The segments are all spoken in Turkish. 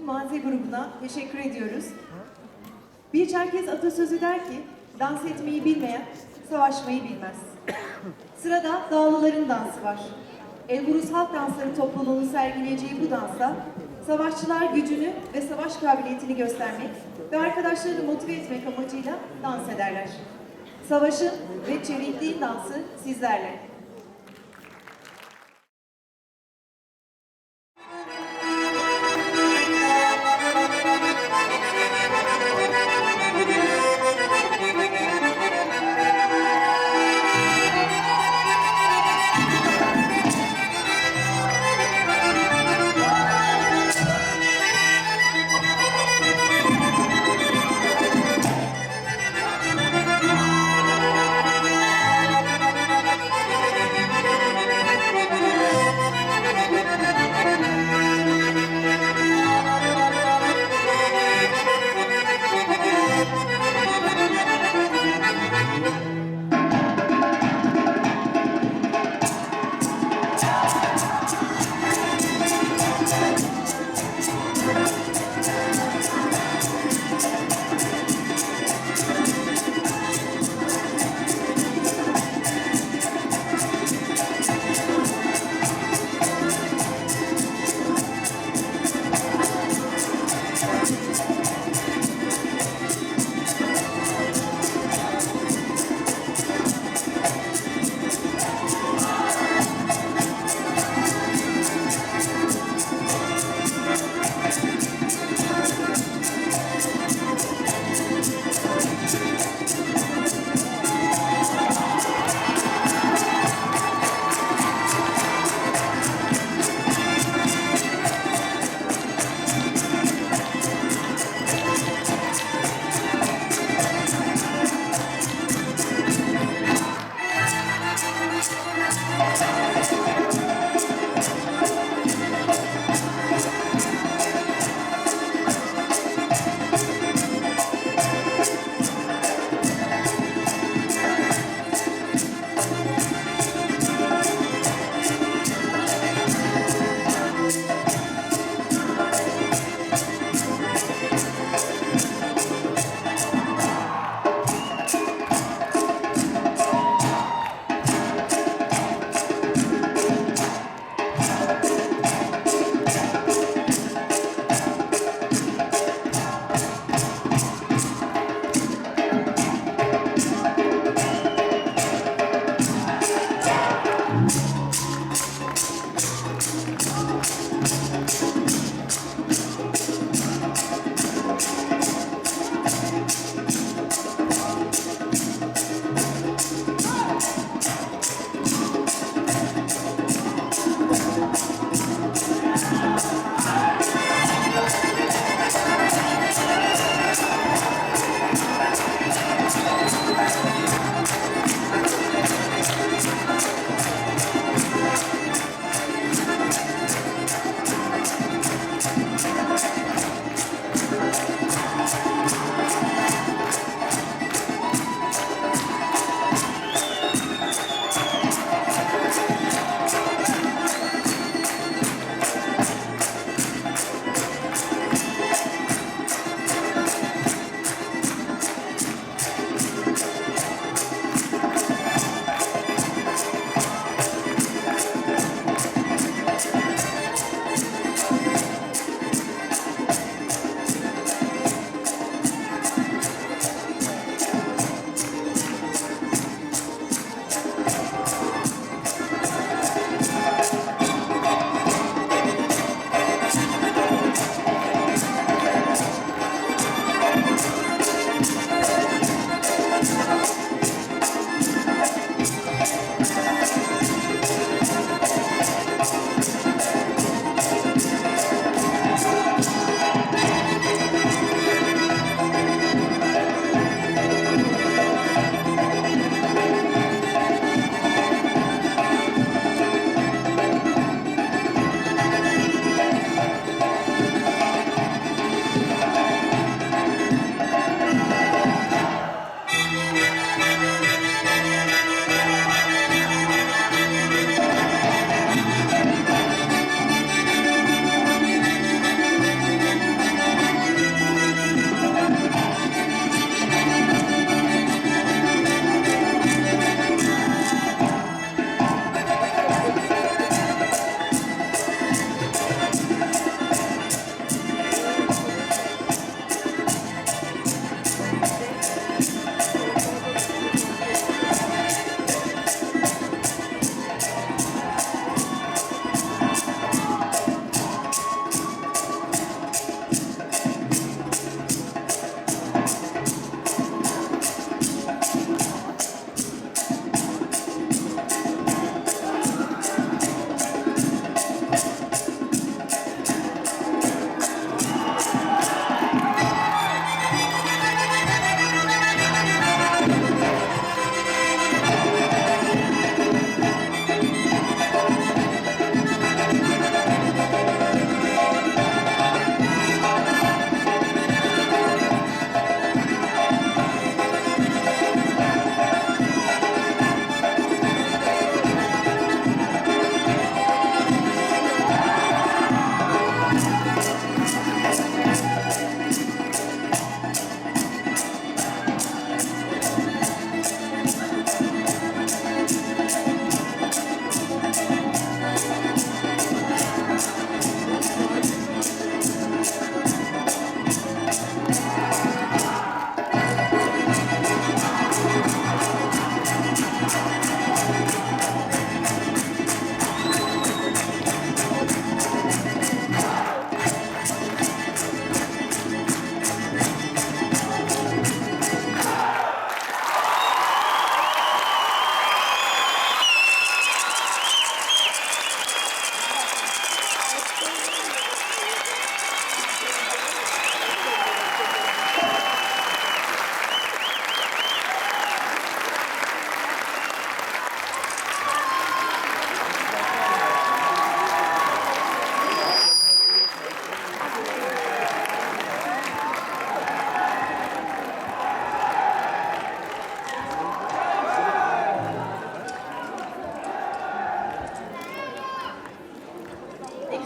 tüm Mazi grubuna teşekkür ediyoruz. Bir Çerkez atasözü der ki, dans etmeyi bilmeyen savaşmayı bilmez. Sırada Dağlıların dansı var. Elburuz Halk Dansları topluluğunun sergileyeceği bu dansta savaşçılar gücünü ve savaş kabiliyetini göstermek ve arkadaşlarını motive etmek amacıyla dans ederler. Savaşın ve çevikliğin dansı sizlerle.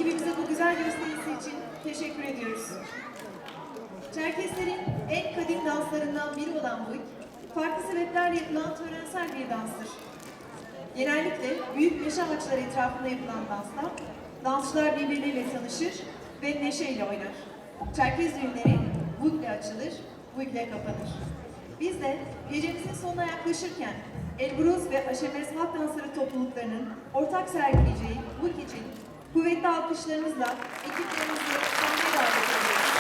ekibimize bu güzel gösterisi için teşekkür ediyoruz. Çerkeslerin en kadim danslarından biri olan buik, farklı sebeplerle yapılan törensel bir danstır. Genellikle büyük meşe ağaçları etrafında yapılan dansta, dansçılar birbirleriyle tanışır ve neşeyle oynar. Çerkez düğünleri buikle açılır, buikle kapanır. Biz de gecemizin sonuna yaklaşırken Elbruz ve Aşemez halk dansları topluluklarının ortak sergileyeceği buik için kuvvetli alkışlarınızla ekiplerimizi sahneye davet ediyoruz.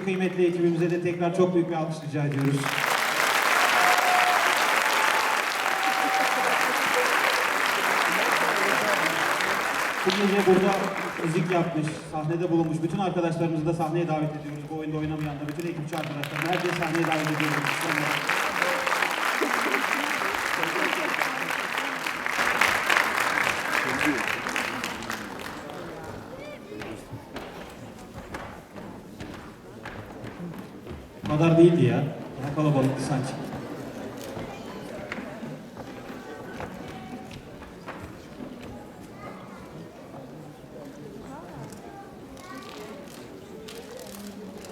kıymetli ekibimize de tekrar çok büyük bir alkış rica ediyoruz. Bu gece burada müzik yapmış, sahnede bulunmuş bütün arkadaşlarımızı da sahneye davet ediyoruz. Bu oyunda oynamayan da bütün ekipçi arkadaşlar, herkes sahneye davet ediyoruz. Bu kadar değildi ya. Daha kalabalıktı sanki.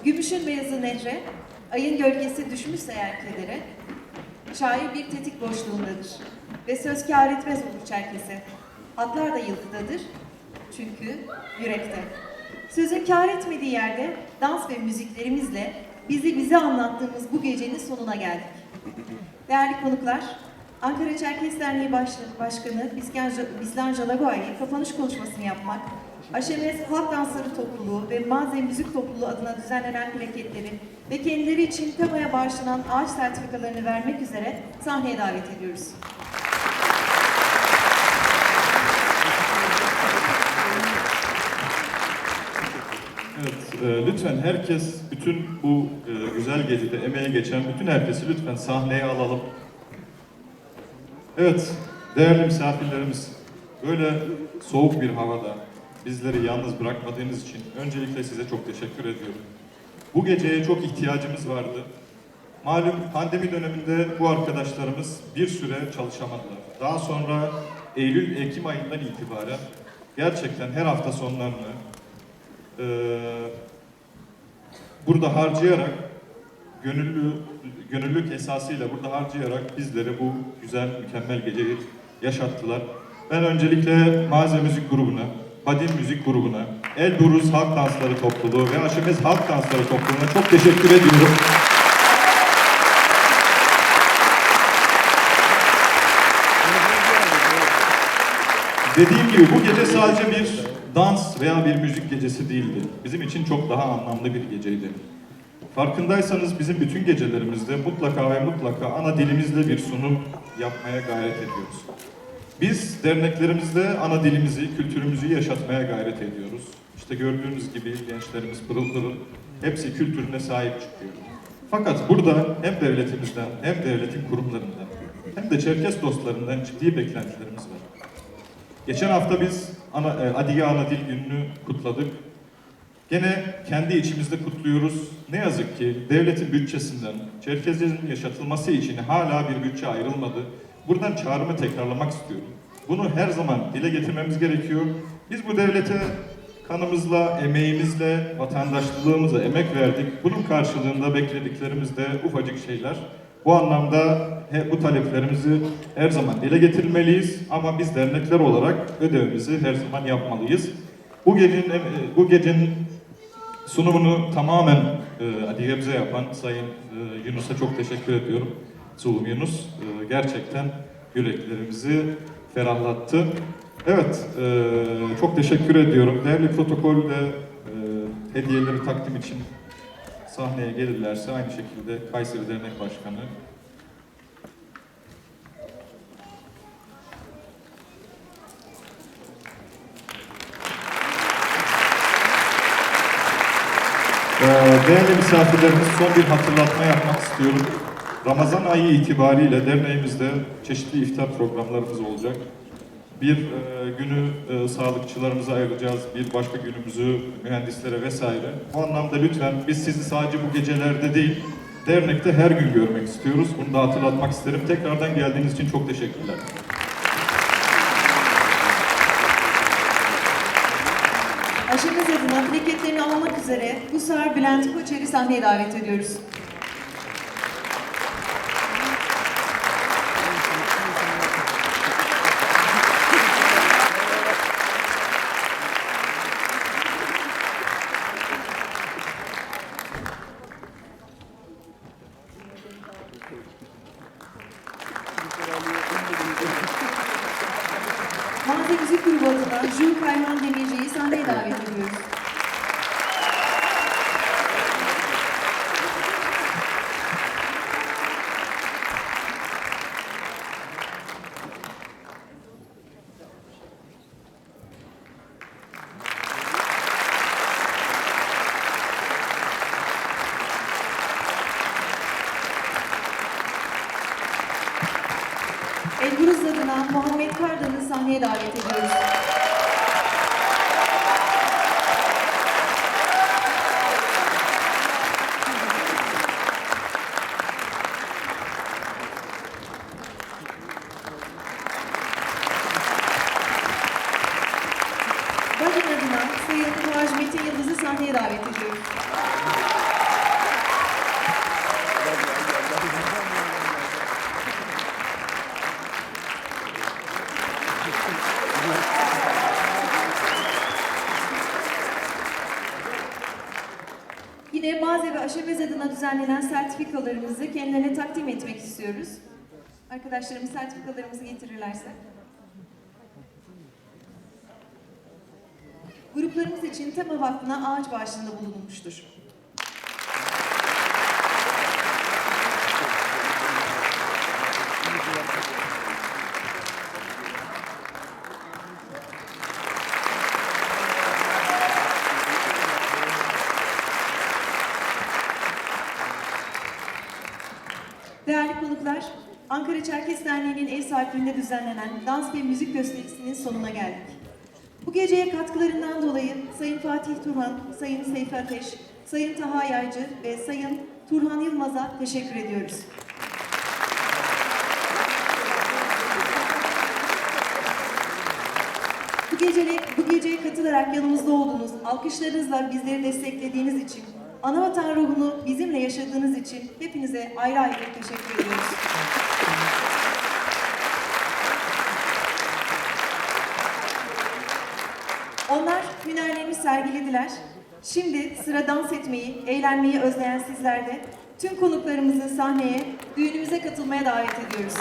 Gümüşün beyazı nehre, ayın gölgesi düşmüşse eğer kedere, şair bir tetik boşluğundadır ve söz kâr etmez olur çerkese. Hatlar da yıldıdadır çünkü yürekte. Sözün kâr etmediği yerde dans ve müziklerimizle bize anlattığımız bu gecenin sonuna geldik. Değerli konuklar, Ankara Çerkes Derneği Başkanı Bislan Jalagoy'e kapanış konuşmasını yapmak, Aşemez Halk Dansları Topluluğu ve Maze Müzik Topluluğu adına düzenlenen plaketleri ve kendileri için TEMA'ya bağışlanan ağaç sertifikalarını vermek üzere sahneye davet ediyoruz. Evet, lütfen herkes, bütün bu güzel gecede emeğe geçen bütün herkesi lütfen sahneye alalım. Evet, değerli misafirlerimiz, böyle soğuk bir havada bizleri yalnız bırakmadığınız için öncelikle size çok teşekkür ediyorum. Bu geceye çok ihtiyacımız vardı. Malum pandemi döneminde bu arkadaşlarımız bir süre çalışamadılar. Daha sonra Eylül-Ekim ayından itibaren gerçekten her hafta sonlarını burada harcayarak, gönüllülük esasıyla burada harcayarak bizlere bu güzel, mükemmel geceyi yaşattılar. Ben öncelikle Maze Müzik grubuna, Badin Müzik grubuna, Elburuz Halk Dansları Topluluğu ve Aşemez Halk Dansları Topluluğu'na çok teşekkür ediyorum. Dediğim gibi bu gece sadece bir dans veya bir müzik gecesi değildi. Bizim için çok daha anlamlı bir geceydi. Farkındaysanız bizim bütün gecelerimizde mutlaka ve mutlaka ana dilimizle bir sunum yapmaya gayret ediyoruz. Biz derneklerimizde ana dilimizi, kültürümüzü yaşatmaya gayret ediyoruz. İşte gördüğünüz gibi gençlerimiz pırıl pırıl, hepsi kültürüne sahip çıkıyor. Fakat burada hem devletimizden, hem devletin kurumlarından, hem de Çerkes dostlarından ciddi beklentilerimiz var. Geçen hafta biz Adige Ana Dil Günü'nü kutladık. Gene kendi içimizde kutluyoruz. Ne yazık ki devletin bütçesinden Çerkezlerin yaşatılması için hala bir bütçe ayrılmadı. Buradan çağrımı tekrarlamak istiyorum. Bunu her zaman dile getirmemiz gerekiyor. Biz bu devlete kanımızla, emeğimizle, vatandaşlığımıza emek verdik. Bunun karşılığında beklediklerimiz de ufacık şeyler. Bu anlamda bu taleplerimizi her zaman dile getirmeliyiz ama biz dernekler olarak ödevimizi her zaman yapmalıyız. Bu gecenin sunumunu tamamen Adigebze yapan Sayın Yunus'a çok teşekkür ediyorum. Zulum Yunus gerçekten yüreklerimizi ferahlattı. Evet, çok teşekkür ediyorum. Değerli protokolde hediyeleri takdim için sahneye gelirlerse aynı şekilde Kayseri Dernek Başkanı değerli misafirlerimiz, son bir hatırlatma yapmak istiyorum. Ramazan ayı itibariyle derneğimizde çeşitli iftar programlarımız olacak. Bir günü sağlıkçılarımıza ayıracağız, bir başka günümüzü mühendislere vesaire. Bu anlamda lütfen biz sizi sadece bu gecelerde değil, dernekte her gün görmek istiyoruz. Bunu da hatırlatmak isterim. Tekrardan geldiğiniz için çok teşekkürler. Aşemez adına plaketlerini almak üzere Gusar Bülent Koçer'i sahneye davet ediyoruz. Maze Müzik Grubu adına Jül Kayhan Demirci'yi sahneye davet ediyoruz. adına Muhammed Kardan'ı sahneye davet ediyoruz. Bacın adına Sayın Muhaj Metin Yıldız'ı sahneye davet ediyoruz. Yine Maze ve Aşemez adına düzenlenen sertifikalarımızı kendilerine takdim etmek istiyoruz. Arkadaşlarımız sertifikalarımızı getirirlerse. Gruplarımız için Tema Vakfı'na ağaç bağışında bulunmuştur. Değerli konuklar, Ankara Çerkes Derneği'nin ev sahipliğinde düzenlenen dans ve müzik gösterisinin sonuna geldik. Bu geceye katkılarından dolayı Sayın Fatih Turhan, Sayın Seyfi Ateş, Sayın Taha Yaycı ve Sayın Turhan Yılmaz'a teşekkür ediyoruz. Bu geceye katılarak yanımızda olduğunuz, alkışlarınızla bizleri desteklediğiniz için, Anavatan ruhunu bizimle yaşadığınız için hepinize ayrı ayrı teşekkür ediyoruz. Onlar hünerlerini sergilediler. Şimdi sıra dans etmeyi, eğlenmeyi özleyen sizler de tüm konuklarımızı sahneye, düğünümüze katılmaya davet ediyoruz.